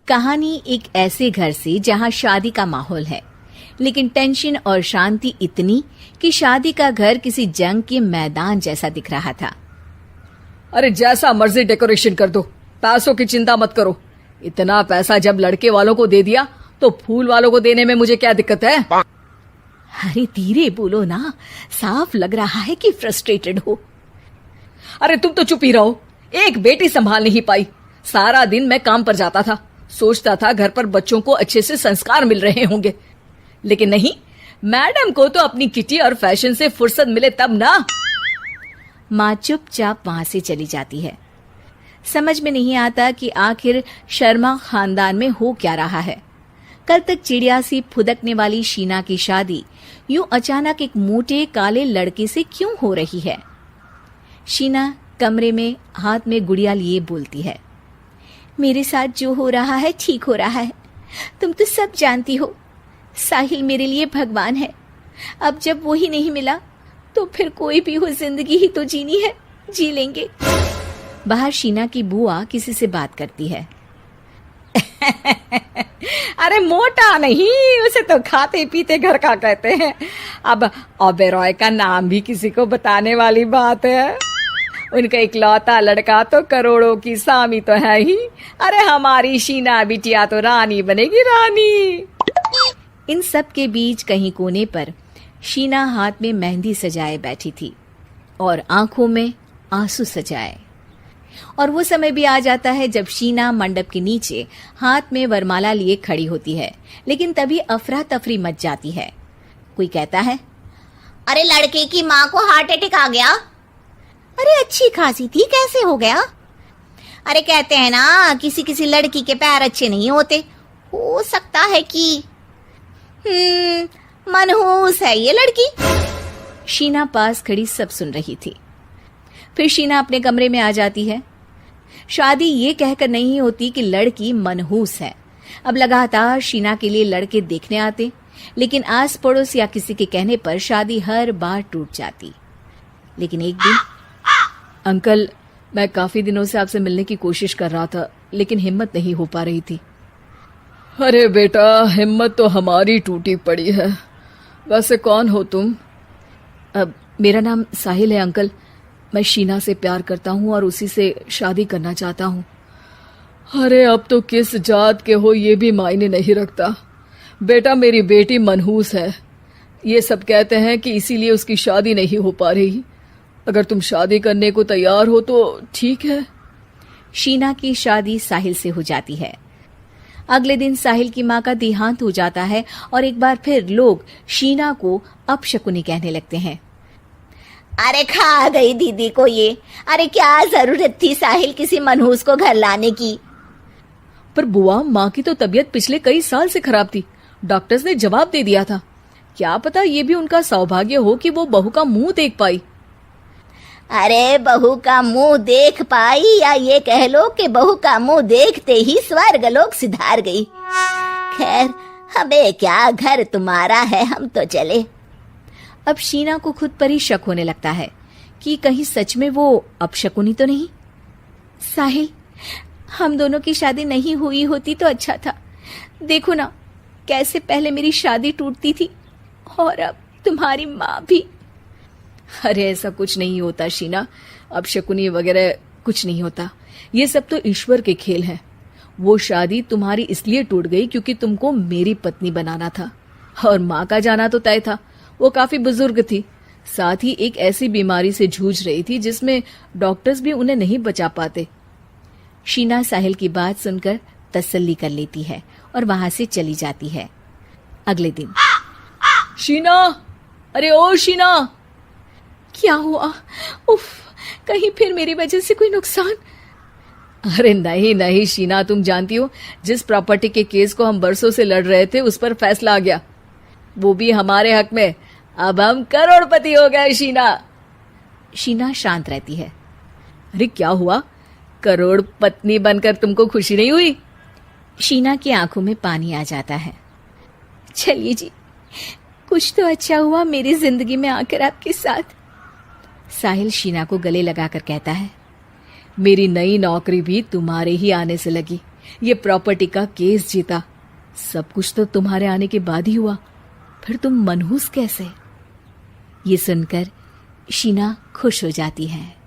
कहानी एक ऐसे घर से जहां शादी का माहौल है, लेकिन टेंशन और शांति इतनी कि शादी का घर किसी जंग के मैदान जैसा दिख रहा था। अरे जैसा मर्जी डेकोरेशन कर दो, पैसों की चिंता मत करो। इतना पैसा जब लड़के वालों को दे दिया तो फूल वालों को देने में मुझे क्या दिक्कत है? अरे धीरे बोलो ना, साफ लग रहा है कि फ्रस्ट्रेटेड हो। अरे तुम तो चुप ही रहो। एक बेटी संभाल नहीं पाई। सारा दिन मैं काम पर जाता था, सोचता था घर पर बच्चों को अच्छे से संस्कार मिल रहे होंगे, लेकिन नहीं, मैडम को तो अपनी किटी और फैशन से फुर्सत मिले तब ना। माँ चुपचाप वहां से चली जाती है। समझ में नहीं आता कि आखिर शर्मा खानदान में हो क्या रहा है। कल तक चिड़िया सी फुदकने वाली शीना की शादी यूं अचानक एक मोटे काले लड़के से क्यों हो रही है? शीना कमरे में हाथ में गुड़िया लिए बोलती है, मेरे साथ जो हो रहा है ठीक हो रहा है। तुम तो सब जानती हो, साहिल मेरे लिए भगवान है। अब जब वो ही नहीं मिला तो फिर कोई भी हो, जिंदगी ही तो जीनी है, जी लेंगे। बाहर शीना की बुआ किसी से बात करती है। अरे मोटा नहीं, उसे तो खाते पीते घर का कहते हैं। अब ओबेरॉय का नाम भी किसी को बताने वाली बात है। उनका इकलौता लड़का तो करोड़ों की सामी तो है ही। अरे हमारी शीना बिटिया तो रानी बनेगी, रानी। इन सब के बीच कहीं कोने पर शीना हाथ में मेहंदी सजाए बैठी थी और आंखों में आंसू सजाए। और वो समय भी आ जाता है जब शीना मंडप के नीचे हाथ में वरमाला लिए खड़ी होती है, लेकिन तभी अफरा तफरी मच जाती है। कोई कहता है, अरे लड़के की माँ को हार्ट अटैक आ गया। अरे अच्छी खासी थी, कैसे हो गया? अरे कहते हैं ना, किसी किसी लड़की के पैर अच्छे नहीं होते, हो सकता है कि मनहूस है ये लड़की। शीना पास खड़ी सब सुन रही थी। फिर शीना अपने कमरे में आ जाती है। शादी ये कहकर नहीं होती कि लड़की मनहूस है। अब लगातार शीना के लिए लड़के देखने आते, लेकिन आस पड़ोस या किसी के कहने पर शादी हर बार टूट जाती। लेकिन एक दिन, अंकल, मैं काफी दिनों से आपसे मिलने की कोशिश कर रहा था, लेकिन हिम्मत नहीं हो पा रही थी। अरे बेटा, हिम्मत तो हमारी टूटी पड़ी है। वैसे कौन हो तुम? मेरा नाम साहिल है अंकल। मैं शीना से प्यार करता हूँ और उसी से शादी करना चाहता हूँ। अरे अब तो किस जात के हो ये भी मायने नहीं रखता। बेटा, मेरी बेटी मनहूस है। ये सब कहते हैं कि इसीलिए उसकी शादी नहीं हो पा रही। अगर तुम शादी करने को तैयार हो तो ठीक है। शीना की शादी साहिल से हो जाती है। अगले दिन साहिल की माँ का देहांत हो जाता है और एक बार फिर लोग शीना को अपशकुनी कहने लगते हैं। अरे खा गई दीदी को ये। अरे क्या जरूरत थी साहिल किसी मनहूस को घर लाने की? पर बुआ, माँ की तो तबीयत पिछले कई साल से खराब थी। डॉक्टर्स ने जवाब दे दिया था। क्या पता ये भी उनका सौभाग्य हो कि वो बहू का मुंह देख पाई। अरे बहू का मुंह देख पाई, या ये कह लो कि बहू का मुंह देखते ही स्वर्ग लोक सिधार गई। खैर, हमें क्या, घर तुम्हारा है, हम तो चले। अब शीना को खुद पर ही शक होने लगता है कि कहीं सच में वो अपशकुनी तो नहीं। साहिल, हम दोनों की शादी नहीं हुई होती तो अच्छा था। देखो ना, कैसे पहले मेरी शादी टूटती थी और अब तुम्हारी माँ भी। अरे ऐसा कुछ नहीं होता शीना, अपशकुनी वगैरह कुछ नहीं होता। ये सब तो ईश्वर के खेल हैं। वो शादी तुम्हारी इसलिए टूट गई क्योंकि तुमको मेरी पत्नी बनाना था, और माँ का जाना तो तय था। वो काफी बुजुर्ग थी, साथ ही एक ऐसी बीमारी से जूझ रही थी जिसमें डॉक्टर्स भी उन्हें नहीं बचा पाते। शीना साहिल की बात सुनकर तसल्ली कर लेती है और वहां से चली जाती है। अगले दिन, शीना, अरे ओ शीना। क्या हुआ? उफ, कहीं फिर मेरी वजह से कोई नुकसान? अरे नहीं नहीं शीना, तुम जानती हो, जिस प्रॉपर्टी के केस को हम बरसों से लड़ रहे थे उस पर फैसला आ गया, वो भी हमारे हक में। अब हम करोड़पति हो गए शीना। शीना शांत रहती है। अरे क्या हुआ? करोड़ पत्नी बनकर तुमको खुशी नहीं हुई? शीना की आंखों में पानी आ जाता है। चलिए जी, कुछ तो अच्छा हुआ मेरी जिंदगी में आकर आपके साथ। साहिल शीना को गले लगाकर कहता है, मेरी नई नौकरी भी तुम्हारे ही आने से लगी। ये प्रॉपर्टी का केस जीता। सब कुछ तो तुम्हारे आने के बाद ही हुआ, फिर तुम मनहूस कैसे? ये सुनकर शीना खुश हो जाती है।